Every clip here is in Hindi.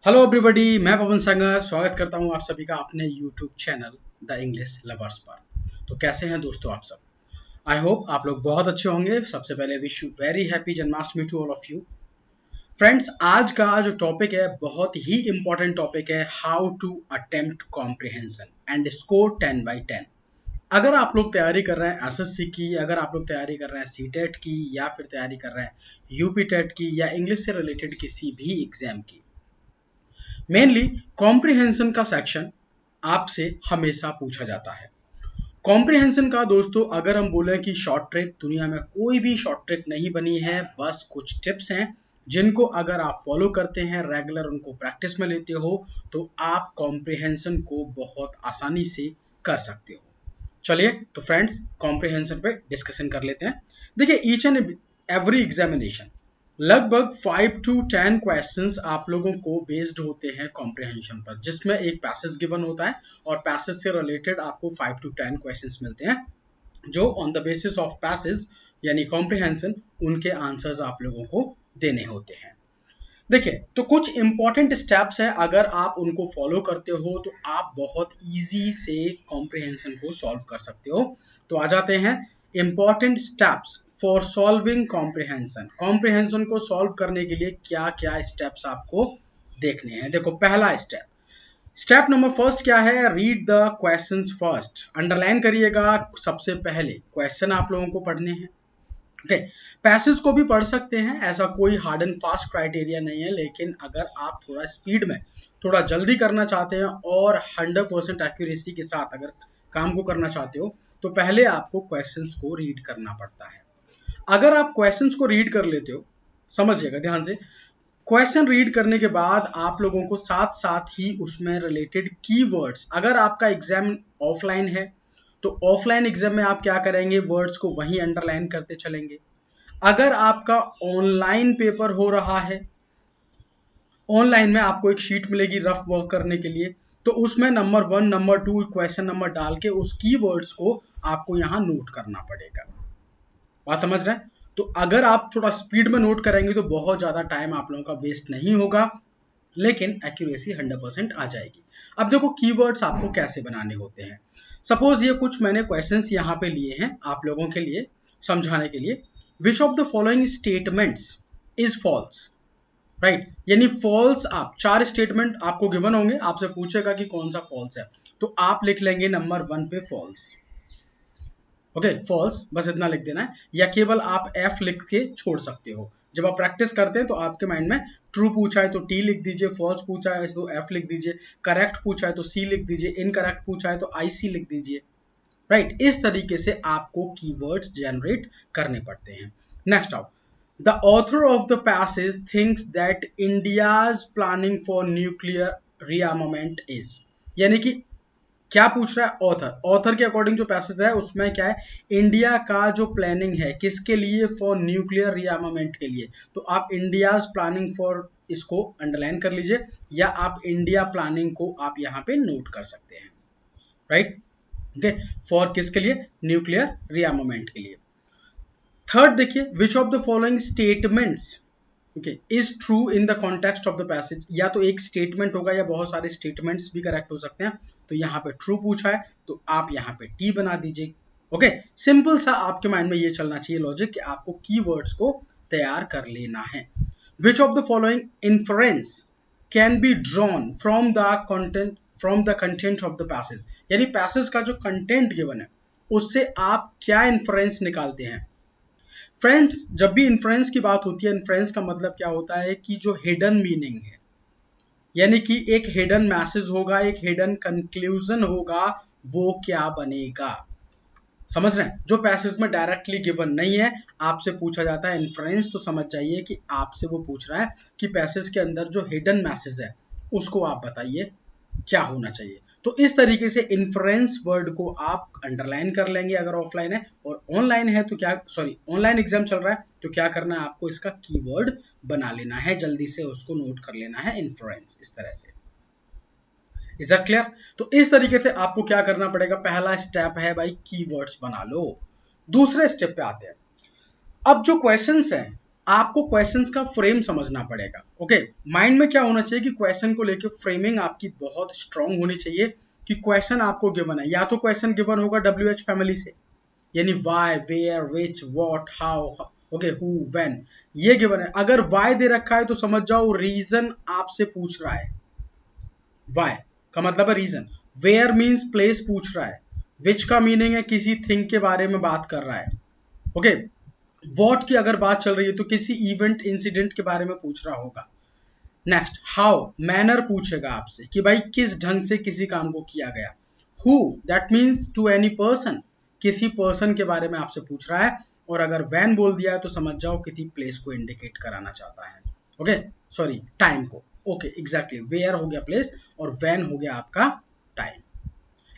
हेलो एवरीबॉडी, मैं पवन संगर स्वागत करता हूं आप सभी का अपने YouTube channel the English lovers पर। तो कैसे हैं दोस्तों आप सब? आई होप आप लोग बहुत अच्छे होंगे। सबसे पहले wish you very happy Janmashtami to all of you. Friends, आज का जो टॉपिक है बहुत ही इंपॉर्टेंट टॉपिक है, how to attempt comprehension and score 10/10। अगर आप लोग तैयारी कर रहे हैं एसएससी की, अगर आप लोग तैयारी कर रहे हैं सीटेट की, या फिर तैयारी कर रहे हैं यूपी टेट की, या इंग्लिश से रिलेटेड किसी भी एग्जाम की, मेनली कॉम्प्रिहेंशन का सेक्शन आपसे हमेशा पूछा जाता है। कॉम्प्रिहेंशन का दोस्तों अगर हम बोले कि शॉर्ट ट्रिक, दुनिया में कोई भी शॉर्ट ट्रिक नहीं बनी है, बस कुछ टिप्स हैं जिनको अगर आप फॉलो करते हैं, रेगुलर उनको प्रैक्टिस में लेते हो, तो आप कॉम्प्रिहेंशन को बहुत आसानी से कर सकते हो। चलिए तो फ्रेंड्स, कॉम्प्रिहेंशन पे डिस्कशन कर लेते हैं। देखिए, ईच एंड एवरी एग्जामिनेशन लगभग 5 to 10 क्वेश्चंस आप लोगों को बेस्ड होते हैं कॉम्प्रिहेंशन पर, जिसमें एक पैसेज गिवन होता है और पैसेज से रिलेटेड आपको 5 to 10 क्वेश्चंस मिलते हैं, जो on the basis of passage यानी कॉम्प्रिहेंशन उनके आंसर्स आप लोगों को देने होते हैं। देखिए, तो कुछ इंपॉर्टेंट स्टेप्स हैं, अगर आप उनको फॉलो करते हो तो आप बहुत इजी से कॉम्प्रिहेंशन को सॉल्व कर सकते हो। तो आ जाते हैं important steps for solving comprehension. Comprehension को सॉल्व करने के लिए क्या क्या स्टेप्स आपको देखने हैं। देखो, पहला स्टेप नंबर फर्स्ट क्या है? Read the questions first. Underline करिएगा, सबसे पहले क्वेश्चन आप लोगों को पढ़ने हैं। ओके, पैसेज को भी पढ़ सकते हैं, ऐसा कोई हार्ड एंड फास्ट क्राइटेरिया नहीं है, लेकिन अगर आप थोड़ा स्पीड में, थोड़ा जल्दी करना चाहते हैं और 100% एक्यूरेसी के साथ अगर काम को करना चाहते हो, तो पहले आपको क्वेश्चंस को रीड करना पड़ता है। अगर आप क्वेश्चंस को रीड कर लेते हो, समझिएगा ध्यान से, क्वेश्चन रीड करने के बाद आप लोगों को साथ साथ ही उसमें रिलेटेड कीवर्ड्स, अगर आपका एग्जाम ऑफलाइन है तो ऑफलाइन एग्जाम में आप क्या करेंगे, वर्ड्स को वहीं अंडरलाइन करते चलेंगे। अगर आपका ऑनलाइन पेपर हो रहा है, ऑनलाइन में आपको एक शीट मिलेगी रफ वर्क करने के लिए, तो उसमें नंबर 1 नंबर 2 क्वेश्चन नंबर डाल के उस कीवर्ड्स को आपको यहाँ नोट करना पड़ेगा। बात समझ रहे हैं? तो अगर आप थोड़ा स्पीड में नोट करेंगे तो बहुत ज़्यादा टाइम आप लोगों का वेस्ट नहीं होगा, लेकिन एक्यूरेसी 100% आ जाएगी। अब देखो, कीवर्ड्स आपको कैसे बनाने होते हैं। सपोज ये कुछ मैंने क्वेश्चंस यहाँ पे लिए हैं आप लोगों के लिए समझाने के लिए। Which of the following statements is false? Right, यानी फॉल्स, आप 4 स्टेटमेंट आपको गिवन होंगे, आपसे पूछेगा कि कौन सा फॉल्स है, तो आप लिख लेंगे नंबर 1 पे फॉल्स। ओके, फॉल्स, बस इतना लिख देना है, या केवल आप एफ लिख के छोड़ सकते हो। जब आप प्रैक्टिस करते हैं तो आपके माइंड में ट्रू पूछा है तो टी लिख दीजिए, फॉल्स पूछा है तो एफ लिख दीजिए, करेक्ट पूछा है तो सी लिख दीजिए, इनकरेक्ट पूछा है तो आई सी लिख दीजिए। राइट, इस तरीके से आपको कीवर्ड्स जनरेट करने पड़ते हैं। नेक्स्ट आओ, the author of the passage thinks that India's planning for nuclear rearmament is, यानी कि क्या पूछ रहा है? ऑथर के अकॉर्डिंग जो पैसेज है उसमें क्या है, इंडिया का जो प्लानिंग है किसके लिए, फॉर न्यूक्लियर रीआर्मामेंट के लिए। तो आप इंडियाज प्लानिंग फॉर इसको अंडरलाइन कर लीजिए, या आप इंडिया प्लानिंग को आप यहाँ पे नोट कर सकते हैं। राइट, ओके, फॉर किसके लिए? न्यूक्लियर रीआर्मामेंट के लिए। थर्ड देखिए, विच of the following statements okay is true in the context of the passage. या तो एक स्टेटमेंट होगा या बहुत सारे स्टेटमेंट्स भी करेक्ट हो सकते हैं। तो यहाँ पे ट्रू पूछा है तो आप यहाँ पे टी बना दीजिए। ओके, सिंपल सा आपके माइंड में ये चलना चाहिए लॉजिक कि आपको कीवर्ड्स को तैयार कर लेना है। विच of the following inference can be drawn from the content of the passage, यानी पैसेज का जो कंटेंट गिवन है उससे आप क्या इन्फ्रेंस निकालते हैं। फ्रेंड्स, जब भी इन्फ्रेंस की बात होती है, इन्फ्रेंस का मतलब क्या होता है कि जो हिडन मीनिंग है, यानी कि एक हिडन मैसेज होगा, एक हिडन कंक्लूजन होगा, वो क्या बनेगा। समझ रहे हैं? जो पैसेज में डायरेक्टली गिवन नहीं है, आपसे पूछा जाता है इन्फ्रेंस, तो समझ जाइए कि आपसे वो पूछ रहा है कि पैसेज के अंदर जो हिडन मैसेज है उसको आप बताइए क्या होना चाहिए। तो इस तरीके से इन्फ्रेंस वर्ड को आप अंडरलाइन कर लेंगे अगर ऑफलाइन है, और ऑनलाइन है तो क्या, सॉरी ऑनलाइन एग्जाम चल रहा है तो क्या करना है, आपको इसका कीवर्ड बना लेना है, जल्दी से उसको नोट कर लेना है, इन्फ्रेंस, इस तरह से। Is that clear? तो इस तरीके से आपको क्या करना पड़ेगा, पहला स्टेप है भाई कीवर्ड्स बना लो। दूसरे स्टेप पे आते हैं। अब जो क्वेश्चंस हैं आपको क्वेश्चंस का फ्रेम समझना पड़ेगा। ओके, माइंड में क्या होना चाहिए कि क्वेश्चन को लेकर फ्रेमिंग आपकी बहुत स्ट्रांग होनी चाहिए कि क्वेश्चन आपको गिवन है, या तो क्वेश्चन गिवन होगा WH फैमिली से, यानी why, where, which, what, how, okay, who, when, ये गिवन है। अगर वाई दे रखा है तो समझ जाओ रीजन आपसे पूछ रहा है, वाई का मतलब है रीजन। वेयर मीन्स प्लेस पूछ रहा है, विच का मीनिंग है किसी थिंग के बारे में बात कर रहा है। ओके, व्हाट की अगर बात चल रही है तो किसी इवेंट इंसिडेंट के बारे में पूछ रहा होगा। नेक्स्ट, हाउ, मैनर पूछेगा आपसे कि भाई किस ढंग से किसी काम को किया गया। Who, that means to any person, किसी पर्सन के बारे में आपसे पूछ रहा है। और अगर वैन बोल दिया है तो समझ जाओ किसी प्लेस को इंडिकेट कराना चाहता है। ओके, सॉरी, टाइम को। ओके, एग्जैक्टली, वेयर हो गया प्लेस और वैन हो गया आपका टाइम।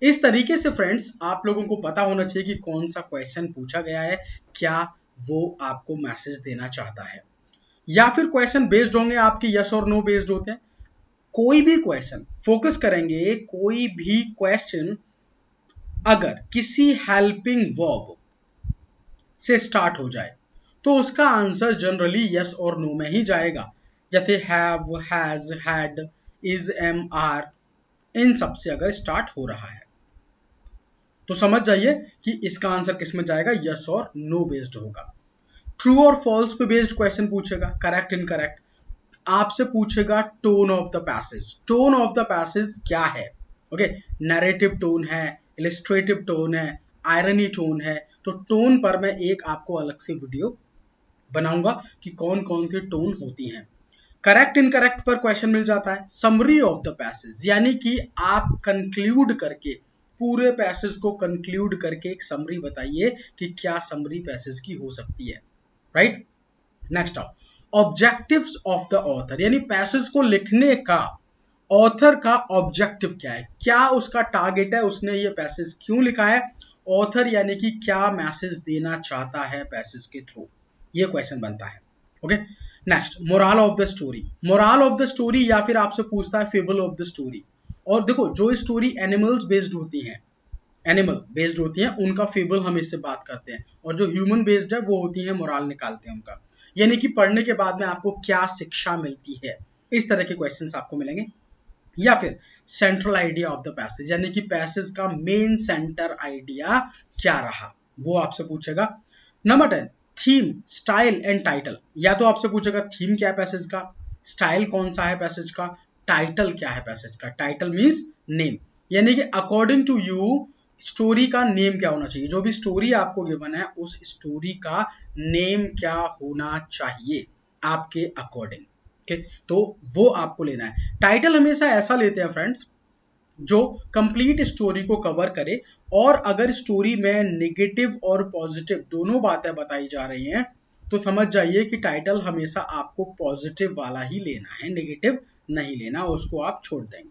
इस तरीके से फ्रेंड्स आप लोगों को पता होना चाहिए कि कौन सा क्वेश्चन पूछा गया है, क्या वो आपको मैसेज देना चाहता है। या फिर क्वेश्चन बेस्ड होंगे आपके यस और नो बेस्ड होते हैं। कोई भी क्वेश्चन फोकस करेंगे, कोई भी क्वेश्चन अगर किसी हेल्पिंग वर्ब से स्टार्ट हो जाए तो उसका आंसर जनरली यस और नो में ही जाएगा। जैसे have, has, had, is, am, are, इन सब से अगर स्टार्ट हो रहा है तो समझ जाइए कि इसका आंसर किस में जाएगा, यस और नो बेस्ड होगा। ट्रू और फॉल्स पे बेस्ड क्वेश्चन पूछेगा, करेक्ट, इनकरेक्ट। आपसे पूछेगा tone of the passage. Tone of the passage क्या है? ओके, नैरेटिव टोन है, इलस्ट्रेटिव टोन है, आयरनी टोन है। तो टोन पर मैं एक आपको अलग से वीडियो बनाऊंगा कि कौन कौन सी टोन होती हैं। करेक्ट, इनकरेक्ट पर क्वेश्चन मिल जाता है। समरी ऑफ द पैसेज, यानी कि आप कंक्लूड करके, पूरे पैसेज को कंक्लूड करके एक समरी बताइए कि क्या समरी पैसेज की हो सकती है, राइट। नेक्स्ट आओ, ऑब्जेक्टिव्स ऑफ द ऑथर, यानी पैसेज को लिखने का ऑथर का ऑब्जेक्टिव क्या है, क्या उसका टारगेट है, उसने ये पैसेज क्यों लिखा है। ऑथर यानी कि क्या मैसेज देना चाहता है पैसेज के थ्रू, ये क्वेश्चन बनता है। Okay, next, moral of the story. Moral of the story या फिर आपसे पूछता है फेबल ऑफ द स्टोरी। और देखो, जो स्टोरी एनिमल्स बेस्ड होती हैं, एनिमल बेस्ड होती हैं, उनका फेबल हम इससे बात करते हैं। और जो ह्यूमन बेस्ड है वो होती है मोरल निकालते हैं उनका, यानी कि पढ़ने के बाद में आपको क्या शिक्षा मिलती है। इस तरह के क्वेश्चंस आपको मिलेंगे। या फिर central idea of the passage, यानी कि पैसेज का मेन सेंटर आइडिया क्या रहा, वो आपसे पूछेगा। Number 10, theme, style and title. या तो आपसे पूछेगा थीम क्या है पैसेज का, स्टाइल कौन सा है पैसेज का, टाइटल क्या है पैसेज का। टाइटल मीन्स नेम, यानी कि अकॉर्डिंग टू यू स्टोरी का नेम क्या होना चाहिए। जो भी स्टोरी आपको गिवन है उस स्टोरी का नेम क्या होना चाहिए आपके अकॉर्डिंग। ओके, तो वो आपको लेना है। टाइटल हमेशा ऐसा लेते हैं फ्रेंड्स जो कंप्लीट स्टोरी को कवर करे, और अगर स्टोरी में नेगेटिव और पॉजिटिव दोनों बातें बताई जा रही हैं तो समझ जाइए कि टाइटल हमेशा आपको पॉजिटिव वाला ही लेना है, नेगेटिव नहीं लेना, उसको आप छोड़ देंगे।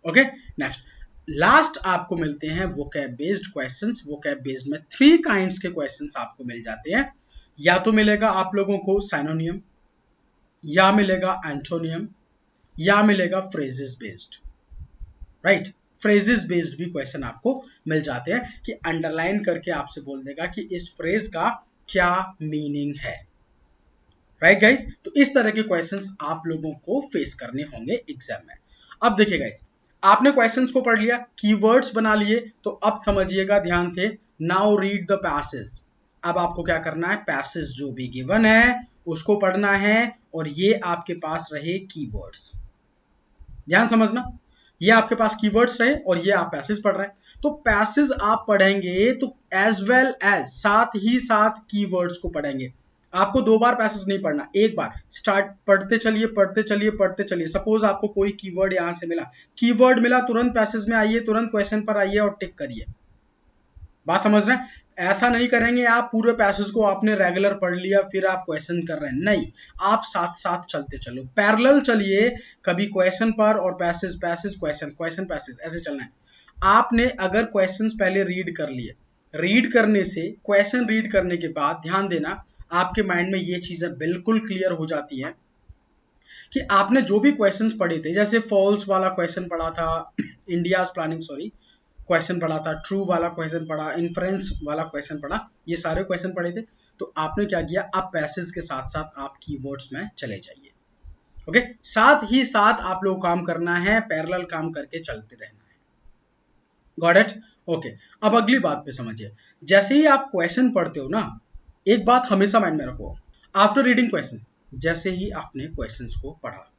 ओके, नेक्स्ट, लास्ट आपको मिलते हैं vocab based questions. Vocab based में 3 काइंड्स के क्वेश्चंस आपको मिल जाते हैं। या तो मिलेगा आप लोगों को सिनोनिम, या मिलेगा एंटोनियम, या मिलेगा phrases based, right. Phrases based भी क्वेश्चन आपको मिल जाते हैं कि अंडरलाइन करके आपसे बोल देगा कि इस फ्रेज का क्या मीनिंग है, राइट गाइस। तो इस तरह के क्वेश्चंस आप लोगों को फेस करने होंगे एग्जाम में। अब देखिए गाइस, आपने क्वेश्चंस को पढ़ लिया, कीवर्ड्स बना लिए, तो अब समझिएगा ध्यान से, नाउ रीड द पैसेज। अब आपको क्या करना है, पैसेज जो भी गिवन है उसको पढ़ना है और ये आपके पास रहे कीवर्ड्स। ध्यान समझना, ये आपके पास कीवर्ड्स रहे और ये आप पैसेज पढ़ रहे हैं। तो पैसेज आप पढ़ेंगे तो एज वेल एज साथ ही साथ कीवर्ड्स को पढ़ेंगे। आपको 2 बार पैसेज नहीं पढ़ना, एक बार स्टार्ट पढ़ते चलिए पढ़ते चलिए पढ़ते चलिए। सपोज आपको कोई कीवर्ड यहां से मिला, कीवर्ड मिला, तुरंत पैसेज में आइए, तुरंत क्वेश्चन पर आइए और टिक करिए। बात समझ रहे हैं? ऐसा नहीं करेंगे आप पूरे पैसेज को आपने रेगुलर पढ़ लिया फिर आप क्वेश्चन कर रहे हैं, नहीं, आप साथ साथ चलते चलो, पैरेलल चलिए, कभी क्वेश्चन पर और passage, passage question, question passage, ऐसे चलना है। आपने अगर क्वेश्चंस पहले रीड कर लिए, रीड करने से, क्वेश्चन रीड करने के बाद ध्यान देना आपके माइंड में ये चीजें बिल्कुल क्लियर हो जाती है कि आपने जो भी क्वेश्चंस पढ़े थे, जैसे फॉल्स वाला क्वेश्चन पढ़ा था, इंडिया प्लानिंग, सॉरी, क्वेश्चन पढ़ा था, ट्रू वाला क्वेश्चन पढ़ा, इन्फ्रेंस वाला क्वेश्चन पढ़ा, ये सारे क्वेश्चन पढ़े थे। तो आपने क्या किया, अब पैसेज के साथ साथ आप कीवर्ड्स में चले जाइए। ओके, साथ ही साथ आप लोग काम करना है, पैरेलल काम करके चलते रहना है। Got it? ओके, अब अगली बात पे समझिए। जैसे ही आप क्वेश्चन पढ़ते हो ना, एक बात हमेशा माइंड में रखो, आफ्टर रीडिंग क्वेश्चंस, जैसे ही आपने क्वेश्चंस को पढ़ा,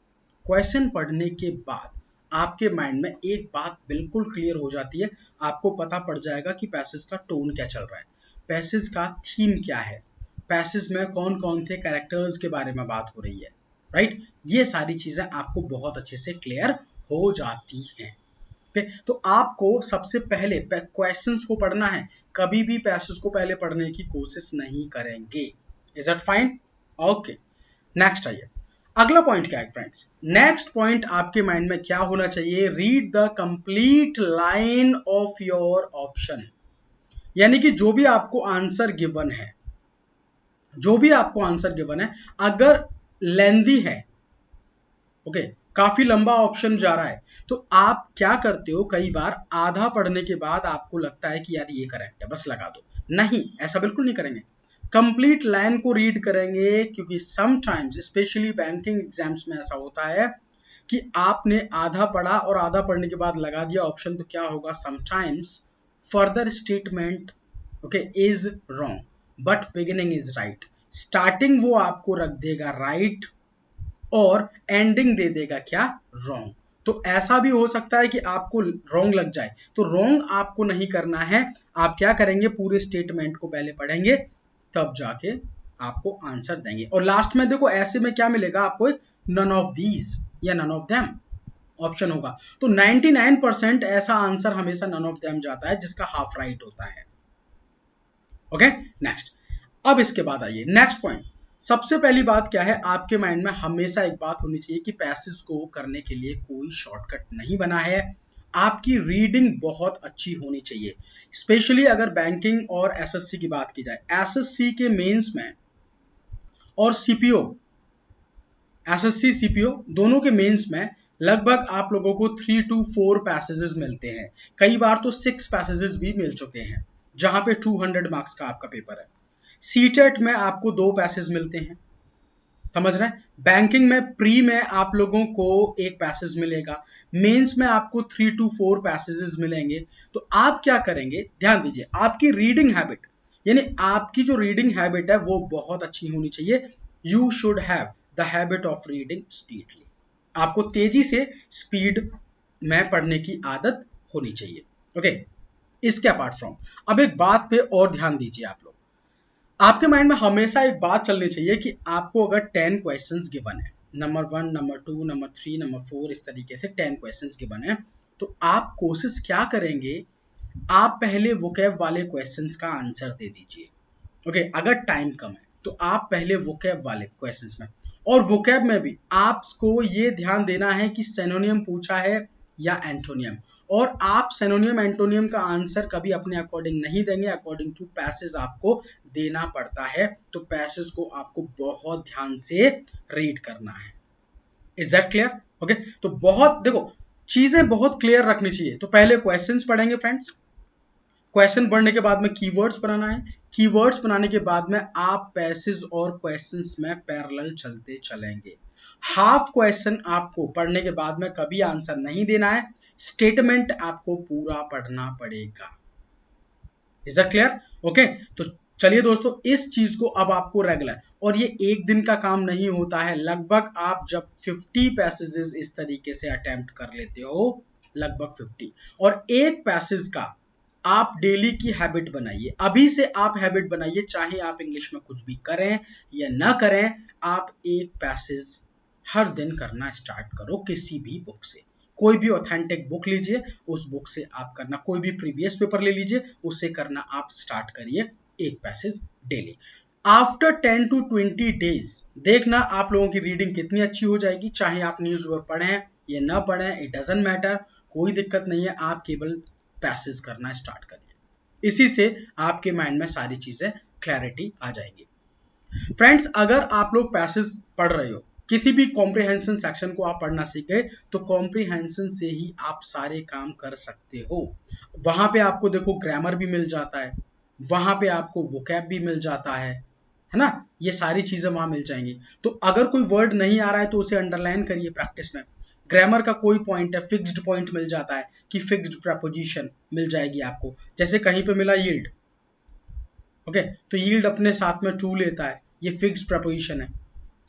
क्वेश्चन पढ़ने के बाद आपके माइंड में एक बात बिल्कुल क्लियर हो जाती है, आपको पता पड़ जाएगा कि पैसेज का टोन क्या चल रहा है, पैसेज का थीम क्या है, पैसेज में कौन कौन से कैरेक्टर्स के बारे में बात हो रही है, राइट? ये सारी चीजें आपको बहुत अच्छे से क्लियर हो जाती हैं। तो आपको सबसे पहले क्वेश्चंस को पढ़ना है, कभी भी पैसेज को पहले पढ़ने की कोशिश नहीं करेंगे। Is it fine? Okay, next आइए। अगला पॉइंट क्या है फ्रेंड्स? नेक्स्ट पॉइंट आपके माइंड में क्या होना चाहिए? Read the complete line of your option. यानी कि जो भी आपको आंसर गिवन है, जो भी आपको आंसर गिवन है, अगर लेंदी है, ओके, काफी लंबा ऑप्शन जा रहा है, तो आप क्या करते हो, कई बार आधा पढ़ने के बाद आपको लगता है कि यार ये करेक्ट है, बस लगा दो। नहीं, ऐसा बिल्कुल नहीं करेंगे, कंप्लीट लाइन को रीड करेंगे, क्योंकि समटाइम्स स्पेशली बैंकिंग एग्जाम्स में ऐसा होता है कि आपने आधा पढ़ा और आधा पढ़ने के बाद लगा दिया ऑप्शन, तो क्या होगा, sometimes further statement okay is wrong but beginning is right. Starting वो आपको रख देगा राइट और एंडिंग दे देगा क्या, रॉन्ग। तो ऐसा भी हो सकता है कि आपको रॉन्ग लग जाए, तो रॉन्ग आपको नहीं करना है। आप क्या करेंगे, पूरे स्टेटमेंट को पहले पढ़ेंगे, तब जाके आपको आंसर देंगे। और लास्ट में देखो ऐसे में क्या मिलेगा आपको, एक नन ऑफ दीज या नन ऑफ देम ऑप्शन होगा। तो 99% ऐसा आंसर हमेशा नन ऑफ देम जाता है, जिसका हाफ राइट होता है। Okay, next. अब इसके बाद आइए नेक्स्ट पॉइंट। सबसे पहली बात क्या है, आपके माइंड में हमेशा एक बात होनी चाहिए कि पैसेज को करने के लिए कोई शॉर्टकट नहीं बना है, आपकी रीडिंग बहुत अच्छी होनी चाहिए। स्पेशली अगर बैंकिंग और एसएससी की बात की जाए, एसएससी के मेंस में और सीपीओ, एसएससी सीपीओ दोनों के मेंस में लगभग आप लोगों को 3 to 4 पैसेजेस मिलते हैं, कई बार तो 6 पैसेजेस भी मिल चुके हैं, जहां पे 200 मार्क्स का आपका पेपर है। सीटेट में आपको 2 पैसेज मिलते हैं, समझ रहे हैं? बैंकिंग में प्री में आप लोगों को 1 पैसेज मिलेगा, मेंस में आपको 3 to 4 पैसेजेस मिलेंगे। तो आप क्या करेंगे, ध्यान दीजिए, आपकी रीडिंग हैबिट, यानी आपकी जो रीडिंग हैबिट है वो बहुत अच्छी होनी चाहिए। You should have the habit of reading speedly. आपको तेजी से स्पीड में पढ़ने की आदत होनी चाहिए। ओके, इसके अपार्ट फ्रॉम अब एक बात पे और ध्यान दीजिए आप लोग, आपके माइंड में हमेशा एक बात चलनी चाहिए कि आपको अगर 10 क्वेश्चंस गिवन है, नंबर 1, नंबर 2, नंबर 3, नंबर 4, इस तरीके से 10 क्वेश्चंस गिवन है, तो आप कोशिश क्या करेंगे, आप पहले वोकैब वाले क्वेश्चंस का आंसर दे दीजिए। ओके, अगर टाइम कम है तो आप पहले वोकैब वाले क्वेश्चंस में, और वोकैब में भी आपको ये ध्यान देना है कि सिनोनियम पूछा है या एंटोनियम, और आप सिनोनियम एंटोनियम का आंसर कभी अपने अकॉर्डिंग नहीं देंगे, अकॉर्डिंग टू पैसेज आपको देना पड़ता है। तो पैसेज को आपको बहुत ध्यान से रीड करना है। Is that clear? ओके, तो बहुत देखो चीजें बहुत क्लियर रखनी चाहिए। तो पहले क्वेश्चंस पढ़ेंगे फ्रेंड्स, क्वेश्चन पढ़ने के बाद में कीवर्ड्स बनाना है, कीवर्ड्स बनाने के बाद में आप पैसेज और क्वेश्चंस में पैरेलल चलते चलेंगे। हाफ क्वेश्चन आपको पढ़ने के बाद में कभी आंसर नहीं देना है, स्टेटमेंट आपको पूरा पढ़ना पड़ेगा। Is that clear? ओके, तो चलिए दोस्तों, इस चीज को अब आपको रेगुलर, और ये एक दिन का काम नहीं होता है, लगभग आप जब 50 पैसेजेस इस तरीके से अटेम्प्ट कर लेते हो, लगभग 50, और एक पैसेज का आप डेली की हैबिट बनाइए। अभी से आप हैबिट बनाइए, चाहे आप इंग्लिश में कुछ भी करें या ना करें, आप एक पैसेज हर दिन करना स्टार्ट करो, किसी भी बुक से। कोई भी ऑथेंटिक बुक लीजिए, उस बुक से आप करना, कोई भी प्रीवियस पेपर ले लीजिए, उससे करना आप स्टार्ट करिए, एक passage daily. After 10 to 20 days देखना आप लोगों की रीडिंग कितनी अच्छी हो जाएगी। चाहे आप न्यूज़पेपर पढ़ें या ना पढ़ें, इट डजंट मैटर, कोई दिक्कत नहीं है, आप केवल पैसेज करना स्टार्ट करिए। इसी से आपके माइंड में सारी चीजें क्लैरिटी आ जाएगी। फ्रेंड्स, अगर आप लोग पैसेज पढ़ रहे हो, किसी भी कॉम्प्रिहेंशन सेक्शन को आप पढ़ना सीख गए, तो कॉम्प्रिहेंशन से ही आप सारे काम कर सकते हो। वहां पे आपको देखो ग्रामर भी मिल जाता है, वहां पे आपको वोकैब भी मिल जाता है, है ना, ये सारी चीजें वहां मिल जाएंगी। तो अगर कोई वर्ड नहीं आ रहा है तो उसे अंडरलाइन करिए प्रैक्टिस में। ग्रामर का कोई पॉइंट है, फिक्स्ड पॉइंट मिल जाता है कि फिक्स्ड प्रपोजिशन मिल जाएगी आपको, जैसे कहीं पे मिला यील्ड, ओके, तो यील्ड अपने साथ में टू लेता है, ये फिक्स्ड प्रपोजिशन है।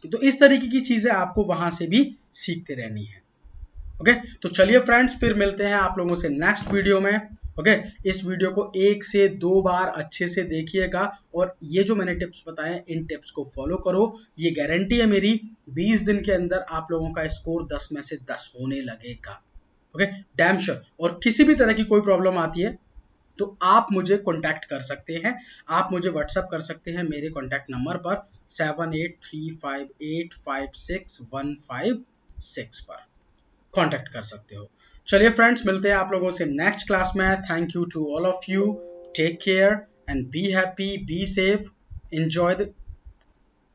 तो इस तरीके की चीजें आपको वहां से भी सीखते रहनी है। ओके, तो चलिए फ्रेंड्स, फिर मिलते हैं आप लोगों से नेक्स्ट वीडियो में। ओके, इस वीडियो को 1 से 2 बार अच्छे से देखिएगा और ये जो मैंने टिप्स बताए इन टिप्स को फॉलो करो। ये गारंटी है मेरी, 20 दिन के अंदर आप लोगों का स्कोर 10 में से 10 होने लगेगा। Okay, damn sure. और किसी भी तरह की कोई प्रॉब्लम आती है तो आप मुझे कॉन्टैक्ट कर सकते हैं, आप मुझे व्हाट्सएप कर सकते हैं मेरे कॉन्टैक्ट नंबर पर 7835856156 पर कांटेक्ट कर सकते हो। चलिए फ्रेंड्स, मिलते हैं आप लोगों से नेक्स्ट क्लास में। Thank you to all of you, take care and be happy, be safe, enjoy the,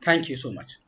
thank you so much.